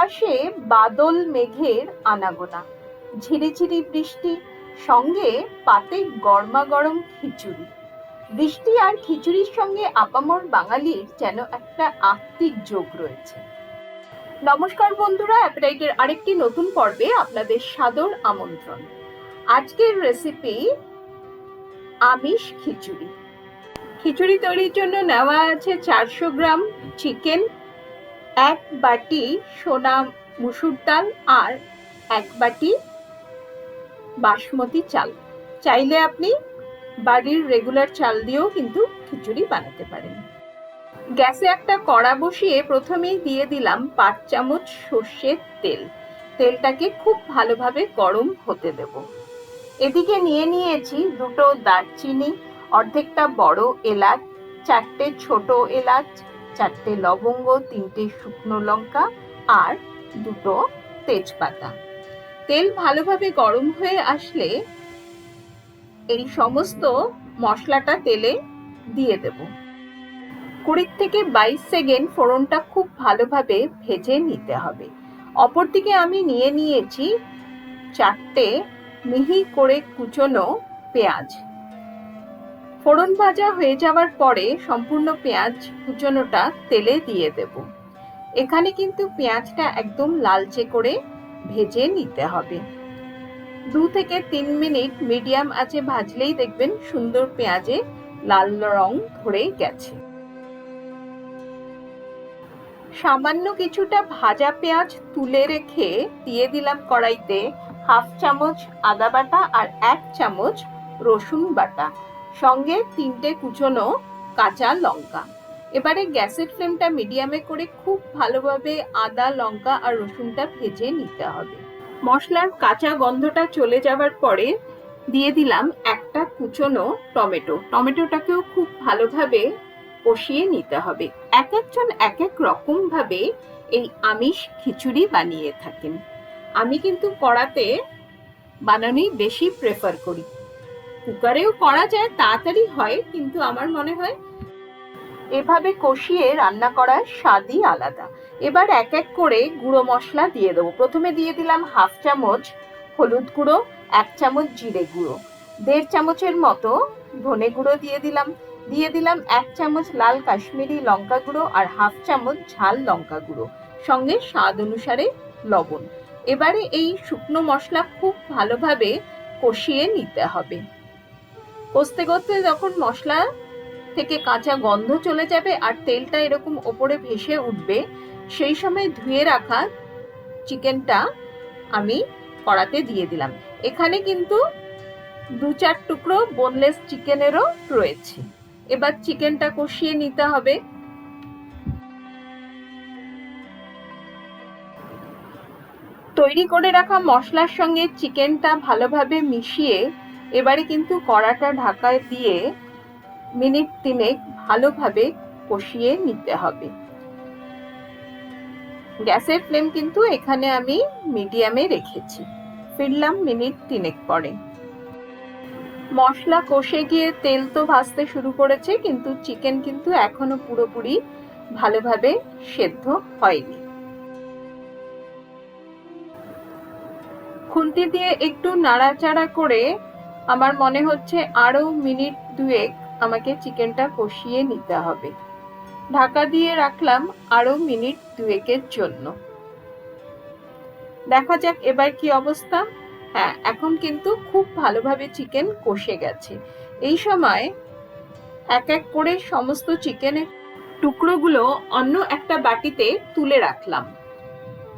আকাশে বাদল মেঘের আনাগোনা, ঝিরিঝিরি বৃষ্টি, সঙ্গে পাতে গরমা গরম খিচুড়ি। বৃষ্টি আর খিচুড়ির সঙ্গে আপামর বাঙালির যেন একটা আত্মিক যোগ রয়েছে। নমস্কার বন্ধুরা, অ্যাপেটাইটের আরেকটি নতুন পর্বে আপনাদের সাদর আমন্ত্রণ। আজকের রেসিপি আমিষ খিচুড়ি। খিচুড়ি তৈরির জন্য নেওয়া আছে 400 গ্রাম চিকেন, 1 বাটি সোনা মুসুর ডাল আর 1 বাটি বাসমতি চাল। চাইলে আপনি বাড়ির রেগুলার চাল দিয়েও কিন্তু খিচুড়ি বানাতে পারেন। গ্যাসে একটা কড়া বসিয়ে প্রথমেই দিয়ে দিলাম 5 চামচ সর্ষের তেল। তেলটাকে খুব ভালোভাবে গরম হতে দেব। এদিকে নিয়ে নিয়েছি 2টো দারচিনি, অর্ধেকটা বড় এলাচ, 4টে ছোট এলাচ, 4টে লবঙ্গ, 3টে শুকনো লঙ্কা আর 2টো তেজপাতা। তেল ভালোভাবে গরম হয়ে আসলে এই সমস্ত মশলাটা তেলে দিয়ে দেব। 20 থেকে 22 সেকেন্ড ফোড়নটা খুব ভালোভাবে ভেজে নিতে হবে। অপরদিকে আমি নিয়ে নিয়েছি 4টে মিহি করে কুচনো পেঁয়াজ। ফোড়ন ভাজা হয়ে যাওয়ার পরে সম্পূর্ণ পেঁয়াজ কুচনোটা তেলে দিয়ে দেব। এখানে কিন্তু পেঁয়াজটা একদম লালচে করে ভেজে নিতে হবে। 2 থেকে 3 মিনিট মিডিয়াম আঁচে ভাজলেই দেখবেন সুন্দর পেঁয়াজে লাল রং ধরে গেছে। সামান্য কিছুটা ভাজা পেঁয়াজ তুলে রেখে দিয়ে দিলাম কড়াইতে 1/2 চামচ আদা বাটা আর 1 চামচ রসুন বাটা, সঙ্গে 3টে কুচনো কাঁচা লঙ্কা। এবারে গ্যাসের ফ্লেমটা মিডিয়ামে করে খুব ভালোভাবে আদা, লঙ্কা আর রসুনটা ভেজে নিতে হবে। মশলার কাঁচা গন্ধটা চলে যাওয়ার পরে দিয়ে দিলাম একটা কুচনো টমেটো। টমেটোটাকেও খুব ভালোভাবে কষিয়ে নিতে হবে। এক একজন এক এক রকম ভাবে এই আমিষ খিচুড়ি বানিয়ে থাকেন। আমি কিন্তু কড়াতে বানানোই বেশি প্রেফার করি। কুকারেও করা যায়, তাড়াতাড়ি হয়, কিন্তু আমার মনে হয় এভাবে কষিয়ে রান্না করার স্বাদই আলাদা। এবার এক এক করে গুঁড়ো মশলা দিয়ে দেবো। প্রথমে দিয়ে দিলাম 1/2 চামচ হলুদ গুঁড়ো, 1 চামচ জিরে গুঁড়ো, 1.5 চামচের মতো ধনে গুঁড়ো দিয়ে দিলাম 1 চামচ লাল কাশ্মীরি লঙ্কা গুঁড়ো আর 1/2 চামচ ঝাল লঙ্কা গুঁড়ো, সঙ্গে স্বাদ অনুসারে লবণ। এবারে এই শুকনো মশলা খুব ভালোভাবে কষিয়ে নিতে হবে। কষতে কষতে যখন মশলা থেকে কাঁচা গন্ধ চলে যাবে আর তেলটা এরকম ওপরে ভেসে উঠবে, সেই সময় ধুয়ে রাখা চিকেনটা আমি কড়াতে দিয়ে দিলাম। এখানে কিন্তু 2-4 টুকরো বোনলেস চিকেনেরও রয়েছে। এবার চিকেনটা কষিয়ে নিতে হবে। তৈরি করে রাখা মশলার সঙ্গে চিকেনটা ভালোভাবে মিশিয়ে এবারে কিন্তু কড়াটা ঢাকা দিয়ে মিনিট 3 ভালোভাবে কষিয়ে নিতে হবে। গ্যাসের ফ্লেম কিন্তু এখানে আমি মিডিয়ামে রেখেছি। ফিরলাম মিনিট 3 পরে। মশলা কষে গিয়ে তেল তো ভাজতে শুরু করেছে, কিন্তু চিকেন কিন্তু এখনো পুরোপুরি ভালোভাবে সেদ্ধ হয়নি। খুন্তি দিয়ে একটু নাড়াচাড়া করে আমার মনে হচ্ছে আরো মিনিট 2 আমাকে চিকেনটা কষিয়ে নিতে হবে। ঢাকা দিয়ে রাখলাম আরো মিনিট 2 জন্য। দেখা যাক এবার কি অবস্থা। হ্যাঁ, এখন কিন্তু খুব ভালোভাবে চিকেন কষে গেছে। এই সময় এক এক করে সমস্ত চিকেনের টুকরোগুলো অন্য একটা বাটিতে তুলে রাখলাম।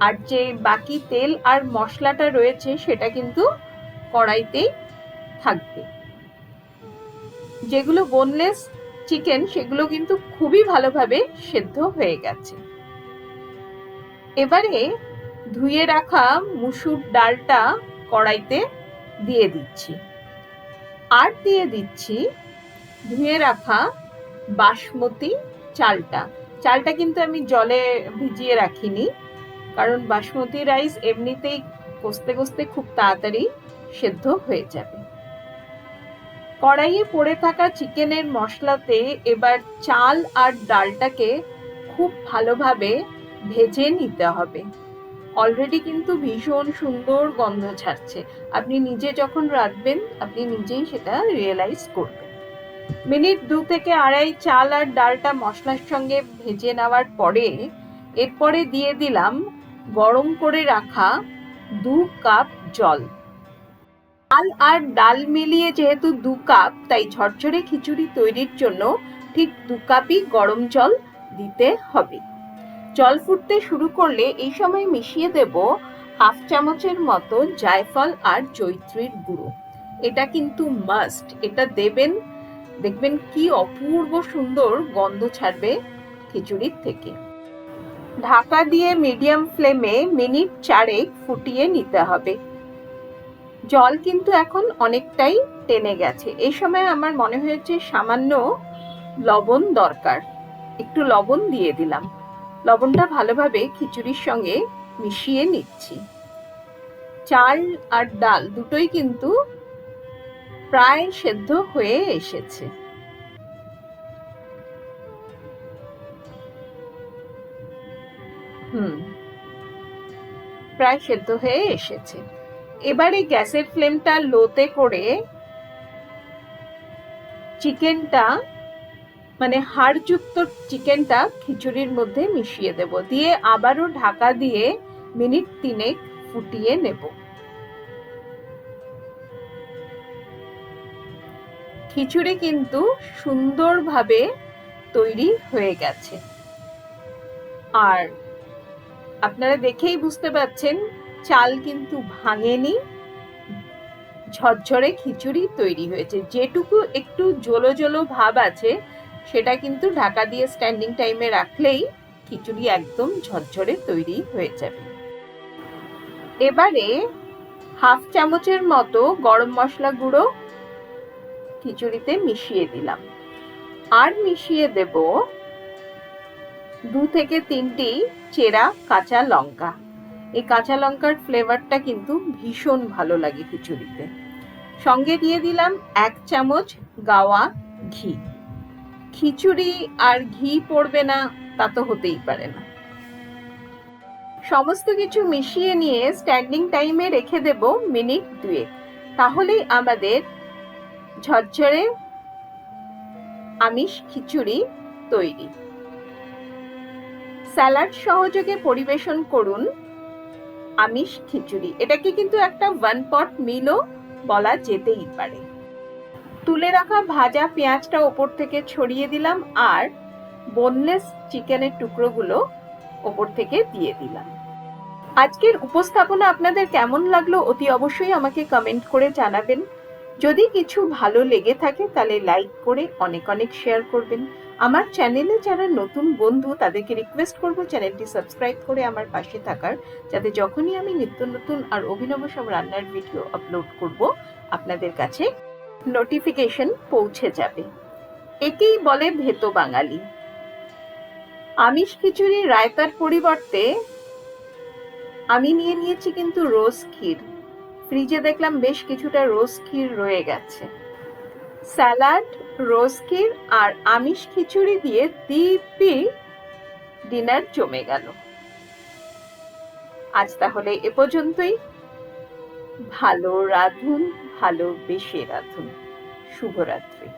আর যে বাকি তেল আর মশলাটা রয়েছে সেটা কিন্তু কড়াইতেই থাকবে। যেগুলো বোনলেস চিকেন সেগুলো কিন্তু খুবই ভালোভাবে সেদ্ধ হয়ে গেছে। এবারে ধুয়ে রাখা মুসুর ডালটা কড়াইতে দিয়ে দিচ্ছি আর দিয়ে দিচ্ছি ধুয়ে রাখা বাসমতি চালটা কিন্তু আমি জলে ভিজিয়ে রাখিনি, কারণ বাসমতি রাইস এমনিতেই কষতে কষতে খুব তাড়াতাড়ি সেদ্ধ হয়ে যাবে। কড়াইয়ে পড়ে থাকা চিকেনের মশলাতে এবার চাল আর ডালটাকে খুব ভালোভাবে ভেজে নিতে হবে। অলরেডি কিন্তু ভীষণ সুন্দর গন্ধ ছাড়ছে। আপনি নিজে যখন রাঁধবেন আপনি নিজেই সেটা রিয়েলাইজ করবেন। মিনিট 2 থেকে আড়াই চাল আর ডালটা মশলার সঙ্গে ভেজে নেওয়ার পরে এরপরে দিয়ে দিলাম গরম করে রাখা 2 কাপ জল। চাল আর ডাল মিলিয়ে যেহেতু 2 কাপ, তাই ঝরঝরে খিচুড়ি তৈরির জন্য ঠিক 2 কাপই গরম জল দিতে হবে। জল ফুটতে শুরু করলে এই সময় মিশিয়ে দেব হাফ চামচের মতো জায়ফল আর জয়িত্রীর গুঁড়ো। এটা কিন্তু মাস্ট, এটা দেবেন, দেখবেন কি অপূর্ব সুন্দর গন্ধ ছাড়বে খিচুড়ির থেকে। ঢাকা দিয়ে মিডিয়াম ফ্লেমে মিনিট 4 ফুটিয়ে নিতে হবে। জল কিন্তু এখন অনেকটাই টেনে গেছে। এই সময় আমার মনে হয়েছে সামান্য লবণ দরকার, একটু লবণ দিয়ে দিলাম। লবণটা ভালোভাবে খিচুড়ির সঙ্গে মিশিয়ে নিচ্ছি। চাল আর ডাল দুটোই কিন্তু প্রায় সেদ্ধ হয়ে এসেছে। প্রায় সেদ্ধ হয়ে এসেছে। এবারে গ্যাসের ফ্লেমটা লোতে করে চিকেনটা, মানে হাড়যুক্ত চিকেনটা খিচুড়ির মধ্যে মিশিয়ে দেব, দিয়ে আবারও ঢাকা দিয়ে মিনিট 3 ফুটিয়ে নেব। খিচুড়ি কিন্তু সুন্দরভাবে তৈরি হয়ে গেছে, আর আপনারা দেখেই বুঝতে পারছেন চাল কিন্তু ভাঙেনি, ঝরঝরে খিচুড়ি তৈরি হয়েছে। যেটুকু একটু জলো জলো ভাব আছে সেটা কিন্তু ঢাকা দিয়ে স্ট্যান্ডিং টাইমে রাখলেই খিচুড়ি একদম ঝরঝরে তৈরি হয়ে যাবে। এবারে হাফ চামচের মতো গরম মশলা গুঁড়ো খিচুড়িতে মিশিয়ে দিলাম, আর মিশিয়ে দেব 2 থেকে 3টি চেরা কাঁচা লঙ্কা। এই কাঁচা লঙ্কার ফ্লেভারটা কিন্তু ভীষণ ভালো লাগে খিচুড়িতে। সঙ্গে দিয়ে দিলাম 1 চামচ গাওয়া ঘি। খিচুড়ি আর ঘি পড়বে না তা তো হতেই পারে না। সমস্ত কিছু মিশিয়ে নিয়ে স্ট্যান্ডিং টাইমে রেখে দেব মিনিট 2। তাহলেই আমাদের ঝরঝরে আমিষ খিচুড়ি তৈরি। স্যালাড সহযোগে পরিবেশন করুন আমিষ খিচুড়ি। এটাকে কিন্তু একটা 1 পট মিলও বলা যেতেই পারে। তুলে রাখা ভাজা পেঁয়াজটা ওপর থেকে ছড়িয়ে দিলাম, আর বোনলেস চিকেনের টুকরোগুলো ওপর থেকে দিয়ে দিলাম। আজকের উপস্থাপনা আপনাদের কেমন লাগলো অতি অবশ্যই আমাকে কমেন্ট করে জানাবেন। যদি কিছু ভালো লেগে থাকে তাহলে লাইক করে অনেক অনেক শেয়ার করবেন। আমার চ্যানেলে যারা নতুন বন্ধু তাদেরকে রিকোয়েস্ট করব চ্যানেলটি সাবস্ক্রাইব করে আমার পাশে থাকার, যাতে যখনই আমি নিত্য নতুন আর অভিনব সব রান্নার ভিডিও আপলোড করব আপনাদের কাছে নোটিফিকেশন পৌঁছে যাবে। একেই বলে ভেতো বাঙালি। আমিষ খিচুড়ি রায়তার পরিবর্তে আমি নিয়ে নিয়েছি কিন্তু রোজ ক্ষীর। ফ্রিজে দেখলাম বেশ কিছুটা রোজ ক্ষীর রয়ে গেছে। স্যালাড, রোজ ক্ষীর আর আমিষ খিচুড়ি দিয়ে দিব্যি ডিনার জমে গেল। আজ তাহলে এ পর্যন্তই। ভালো রাঁধুন, ভালোবেসে রাঁধুন। শুভরাত্রি।